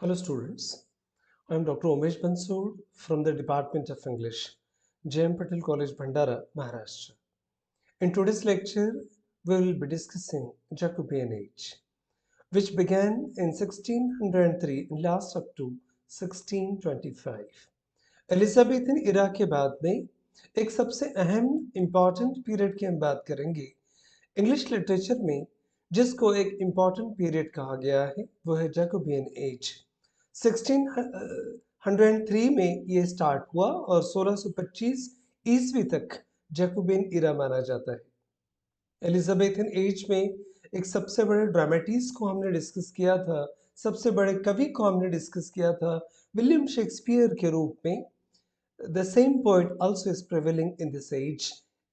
Hello students, I am Dr. Umesh Bansood from the Department of English, J.M. Patel College, Bhandara, Maharashtra. In today's lecture, we will be discussing Jacobean age, which began in 1603 and lasts up to 1625. Elizabethan era के बाद में एक सबसे अहम important period की हम बात करेंगे इंग्लिश लिटरेचर में, जिसको एक इम्पॉर्टेंट पीरियड कहा गया है, वो है जैकोबियन एज। 1603 में ये स्टार्ट हुआ और 1625 ईस्वी तक जैकोबियन इरा माना जाता है। एलिजाबेथन एज में एक सबसे बड़े ड्रामेटिस्ट को हमने डिस्कस किया था, सबसे बड़े कवि को हमने डिस्कस किया था विलियम शेक्सपियर के रूप में। The same poet also is prevailing in this age.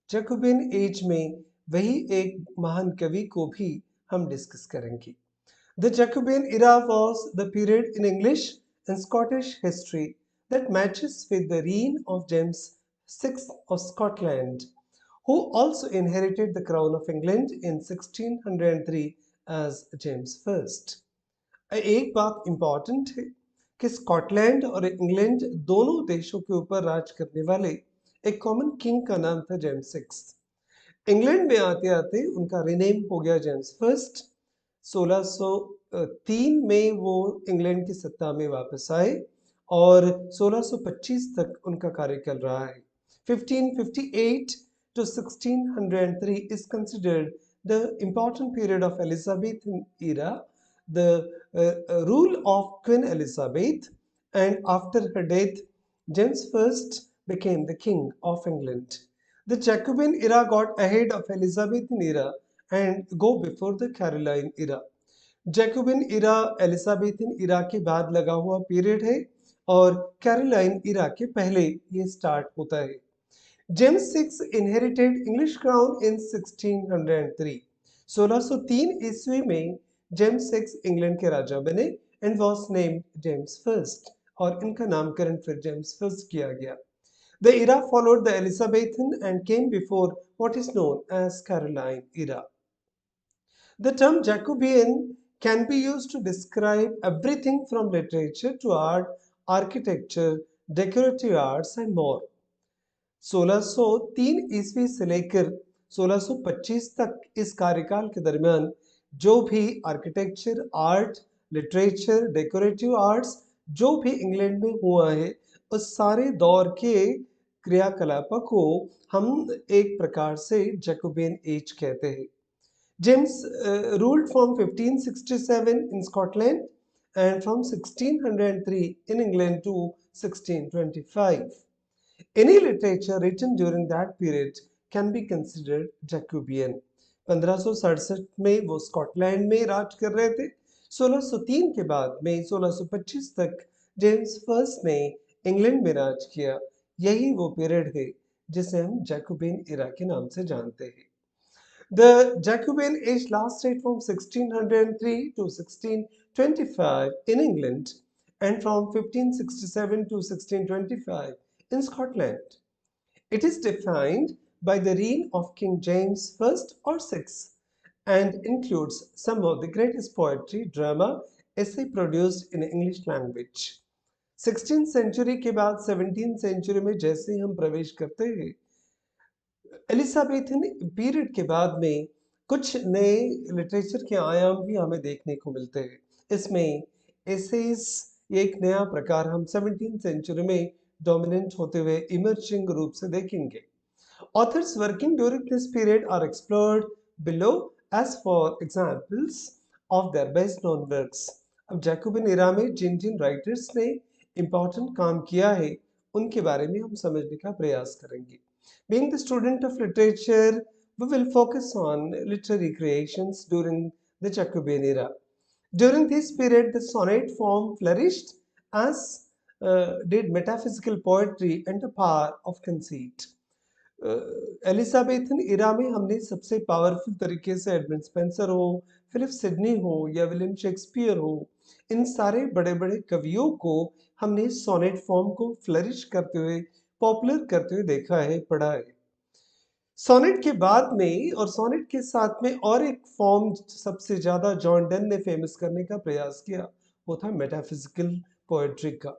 Jacobean age में वही एक महान कवि को भी हम डिस्कस करेंगे। The Jacobean era was the period in English and Scottish history that matches with the reign of James VI of Scotland, who also inherited the crown of England in 1603 as James I. एक बात important है कि Scotland और England दोनों देशों के ऊपर राज करने वाले एक कॉमन किंग का नाम था जेम्स सिक्स। इंग्लैंड में आते आते उनका रिनेम हो गया जेम्स फर्स्ट। 1603 में वो इंग्लैंड की सत्ता में वापस आए और 1625 तक उनका कार्यकाल रहा है। 1558 to 1603 is considered the important period of Elizabethan era, the rule of Queen Elizabeth, and after her death, James I became the King of England. The Jacobean era got ahead of Elizabethan era and go before the Caroline era. Jacobean era Elizabethan era के बाद लगा हुआ period है और Caroline इरा के पहले ये start होता है। James six inherited English crown in 1603। 1603 ईस्वी में जेम्स सिक्स इंग्लैंड के राजा बने and was named James first, और इनका नामकरण फिर जेम्स फर्स्ट किया गया। The era followed the Elizabethan and came before what is known as Caroline era. The term Jacobean can be used to describe everything from literature to art, architecture, decorative arts and more. 1603 ईस्वी से लेकर 1625 तक इस कार्यकाल के दरमियान जो भी architecture, art, literature, decorative arts जो भी इंग्लैंड में हुआ है, उस सारे दौर के क्रियाकलापों को हम एक प्रकार से जैकोबियन एज कहते हैं। James ruled from 1567 in Scotland and from 1603 in England to 1625. Any literature written during that period can be considered Jacobean. 1567 में वो स्कॉटलैंड में राज कर रहे थे। 1603 के बाद में 1625 तक जेम्स फर्स्ट ने इंग्लैंड में राज किया। यही वो पीरियड है जिसे हम जैकोबियन इरा के नाम से जानते हैं। The Jacobean age lasted from 1603 to 1625 in England and from 1567 to 1625 in Scotland. It is defined by the reign of King James I or VI and includes some of the greatest poetry, drama, essay produced in English language. 16th century के बाद 17th century में जैसे ही हम प्रवेश करते हैं, Elizabethan period के बाद में कुछ नए लिटरेचर के आयाम भी हमें देखने को मिलते हैं। इसमें एसेस एक नया प्रकार हम 17th सेंचुरी में डोमिनेंट होते हुए इमर्जिंग रूप से देखेंगे। Authors working during this period are explored below as for examples of their best known works. अब जैकोबिन इरा में जिन जिन राइटर्स ने इम्पोर्टेंट काम किया है उनके बारे में हम समझने का प्रयास करेंगे। Being the student of literature, we will focus on literary creations during the Jacobean era. During this period, the sonnet form flourished, as did metaphysical poetry and the power of conceit. Elizabethan era में हमने सबसे powerful तरीके से Edmund Spenser हो, Philip Sidney हो या William Shakespeare हो, इन सारे बड़े बड़े कवियों को हमने सोनेट फॉर्म को फ्लरिश करते हुए, पॉपुलर करते हुए देखा है, पढ़ा है। सोनेट के बाद में और सोनेट के साथ में और एक फॉर्म सबसे ज्यादा जॉन डन ने फेमस करने का प्रयास किया, वो था मेटाफिजिकल पोएट्री का।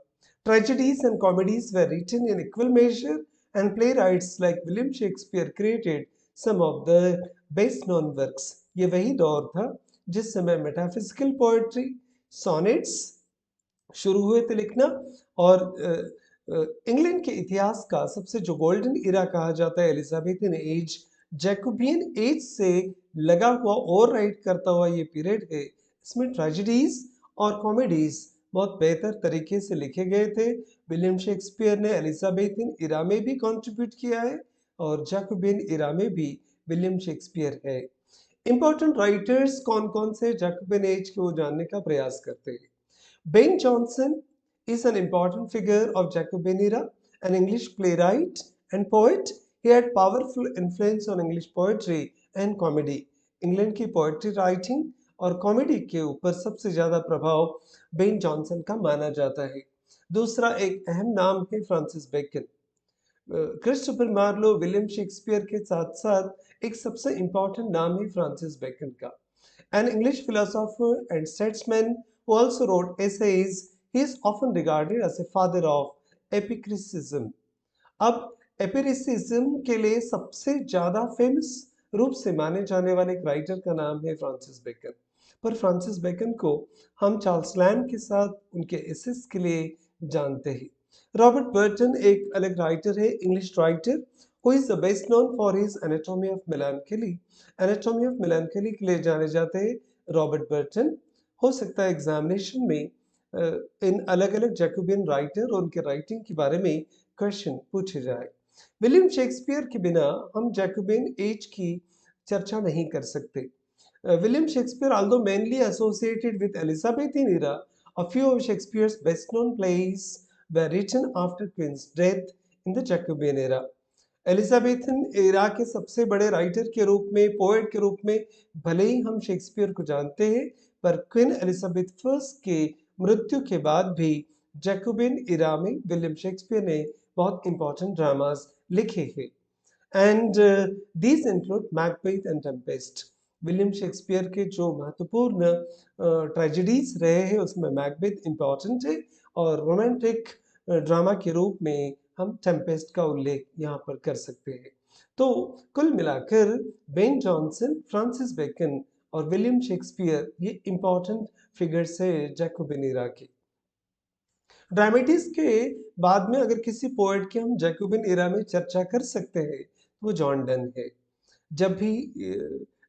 Tragedies and comedies were written in equal measure and playwrights like William Shakespeare created some of the best known works. ये वही दौर था जिस समय मेटाफिजिकल पोएट्री, सोनेट्स शुरू हुए थे लिखना, और इंग्लैंड के इतिहास का सबसे जो गोल्डन इरा कहा जाता है एलिजाबेथन एज, जैकोबियन एज से लगा हुआ और राइट करता हुआ ये पीरियड है। इसमें ट्रेजेडीज और कॉमेडीज बहुत बेहतर तरीके से लिखे गए थे। विलियम शेक्सपियर ने एलिजाबेथन इरा में भी कंट्रीब्यूट किया है और जैकोबियन इरा में भी विलियम शेक्सपियर है। इंपॉर्टेंट राइटर्स कौन कौन से जैकोबियन एज के वो जानने का प्रयास करते हैं। Ben Jonson is an important figure of Jacobean era, an English playwright and poet. He had powerful influence on English poetry and comedy. England की पोएट्री राइटिंग और कॉमेडी के ऊपर सबसे ज्यादा प्रभाव बेन जॉनसन का माना जाता है। दूसरा एक अहम नाम है Francis Bacon. Christopher Marlowe, William Shakespeare के साथ साथ एक सबसे इंपॉर्टेंट नाम है फ्रांसिस बेकन का। An English philosopher and statesman who also wrote essays, he is often regarded as a father of epicuricism. अब एपिरिसिज्म के लिए सबसे ज्यादा फेमस रूप से माने जाने वाले एक राइटर का नाम है फ्रांसिस बेकन। पर फ्रांसिस बेकन को हम चार्ल्स लैम्ब के साथ उनके एसेस के लिए जानते हैं। रॉबर्ट बर्टन एक अलग राइटर है, English writer, who is the best known for his Anatomy of Melancholy. Anatomy of Melancholy के लिए जाने जाते हैं रॉबर्ट बर्टन। हो सकता है एग्जामिनेशन में इन अलग अलग जैकोबियन राइटर और उनके राइटिंग के बारे में क्वेश्चन पूछे जाए। विलियम शेक्सपियर के बिना हम जैकोबियन एज की चर्चा नहीं कर सकते। William Shakespeare, although mainly associated with Elizabethan era, a few of Shakespeare's best known plays were written after Queen's death in the Jacobean era. Elizabethan era के सबसे बड़े राइटर के रूप में, पोएट के रूप में भले ही हम शेक्सपियर को जानते हैं, पर क्वीन एलिजाबेथ फर्स्ट के मृत्यु के बाद भी जैकोबियन एरा में विलियम शेक्सपियर ने बहुत इंपॉर्टेंट ड्रामास लिखे हैं। And these include Macbeth and Tempest. William Shakespeare के जो महत्वपूर्ण ट्रेजेडीज रहे हैं उसमें मैकबेथ इंपॉर्टेंट है, और रोमांटिक ड्रामा के रूप में हम टेम्पेस्ट का उल्लेख यहाँ पर कर सकते हैं। तो कुल मिलाकर बेन जॉनसन, फ्रांसिस बेकन और विलियम शेक्सपियर ये इंपॉर्टेंट फिगर्स है जैकोबियन एरा के। ड्रामेटिस के बाद में अगर किसी पोएट की हम जैकोबियन एरा में चर्चा कर सकते हैं तो वो जॉन डन है। जब भी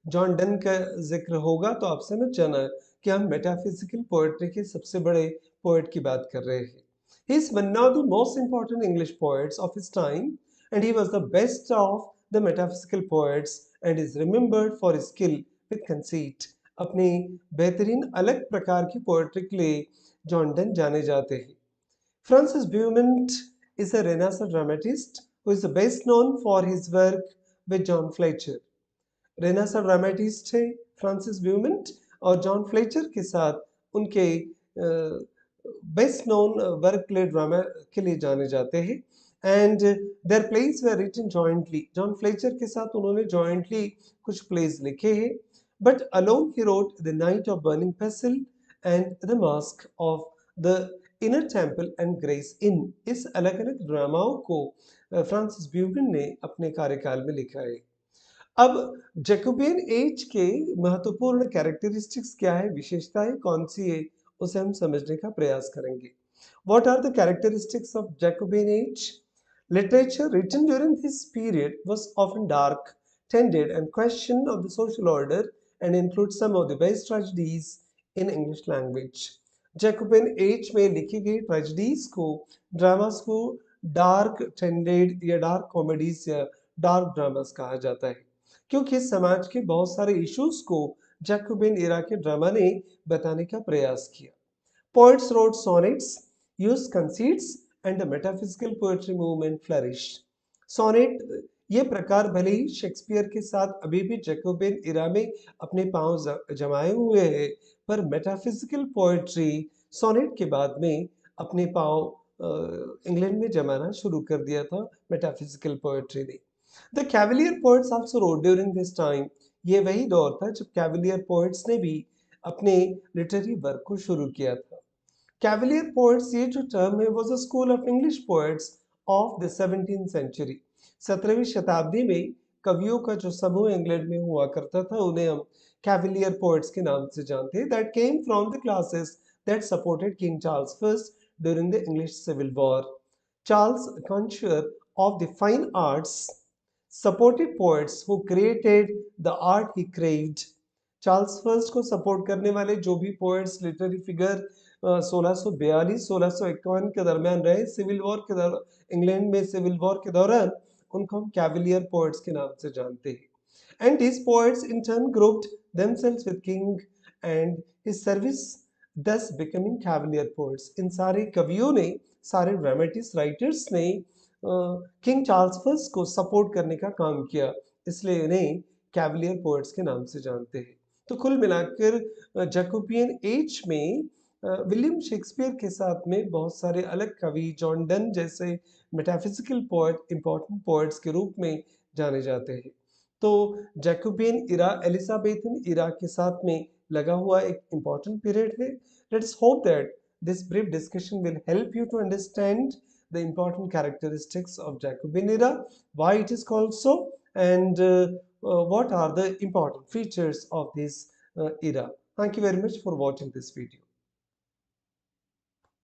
जॉन डन का जिक्र होगा तो आप समझ जाना कि हम मेटाफिजिकल पोएट्री के सबसे बड़े पोएट की बात कर रहे हैं। He is one of the most important English poets of his time, and he was the best of the metaphysical poets and is remembered for his skill with conceit. अपनी बेहतरीन अलग प्रकार की पोएट्री के लिए जॉन डन जाने जाते हैं। Francis Beaumont is a Renaissance dramatist who is best known for his work with John Fletcher. Renaissance dramatist है फ्रांसिस ब्यूमेंट, और जॉन फ्लेचर के साथ उनके best known work play drama के लिए जाने जाते हैं। And their plays were written jointly. John Fletcher के साथ उन्होंने जॉइंटली कुछ प्लेस लिखे हैं, बट अलोन ही wrote the Knight of Burning Pestle and the Masque of the Inner Temple and Gray's Inn. इस अलग अलग ड्रामाओं को फ्रांसिस ब्यूमेंट ने अपने कार्यकाल में लिखा है। अब जैकोबियन एज के महत्वपूर्ण कैरेक्टरिस्टिक्स क्या है, विशेषताएं कौन सी है, उसे हम समझने का प्रयास करेंगे। What are the characteristics of Jacobean age? Literature written during this period was often dark, tended, and questioned of the social order, and includes some of the best tragedies in English language. Jacobean age में लिखी गई tragedies को, dramas को dark tended या dark comedies या dark dramas कहा जाता है, क्योंकि समाज के बहुत सारे इश्यूज को जैकोबियन एरा के ड्रामा ने बताने का प्रयास किया। Poets wrote sonnets, used conceits, and the metaphysical poetry movement flourished. Sonnet ये प्रकार भले ही शेक्सपियर के साथ अभी भी जैकोबियन एरा में अपने पांव जमाए हुए हैं, पर मेटाफिजिकल पोएट्री सोनेट के बाद में अपने पांव इंग्लैंड में जमाना शुरू कर दिया था मेटाफिजिकल पोएट्री ने। The cavalier poets also wrote during this time. ये वही दौर था जब कैवलियर पोएट्स ने भी अपने लिटरेरी वर्क को शुरू किया था। कैवलियर पोएट्स ये जो टर्म है was a school of English poets of the 17th century. 17वीं शताब्दी में कवियों का जो समूह इंग्लैंड में हुआ करता था उन्हें हम कैवलियर पोएट्स के नाम से जानते हैं, that came from the classes that supported King Charles first during the English civil war. Charles, connoisseur of the fine arts, supported poets who created the art he craved। Charles first को support करने वाले जो भी poets, literary figure 1642-1651 के दरमियान रहे, civil war के दौरान इंग्लैंड में सिविल वॉर के दौरान, उनको हम कैवलियर पोएट्स के नाम से जानते हैं। And these poets in turn grouped themselves with king and his service, thus becoming cavalier poets। इन सारे कवियों ने, सारे ड्रामेटिस्ट राइटर्स ने किंग चार्ल्स फर्स्ट को सपोर्ट करने का काम किया, इसलिए इन्हें कैवलियर पोएट्स के नाम से जानते हैं। तो कुल मिलाकर जैकोबियन एज में विलियम शेक्सपियर के साथ में बहुत सारे अलग कवि, जॉन डन जैसे मेटाफिजिकल पोएट इंपॉर्टेंट पोएट्स के रूप में जाने जाते हैं। तो जैकोबियन इरा एलिजाबेथन इरा के साथ में लगा हुआ एक इंपॉर्टेंट पीरियड है। Let's hope that this brief discussion will help you to understand the important characteristics of Jacobean era, why it is called so, and what are the important features of this era. Thank you very much for watching this video.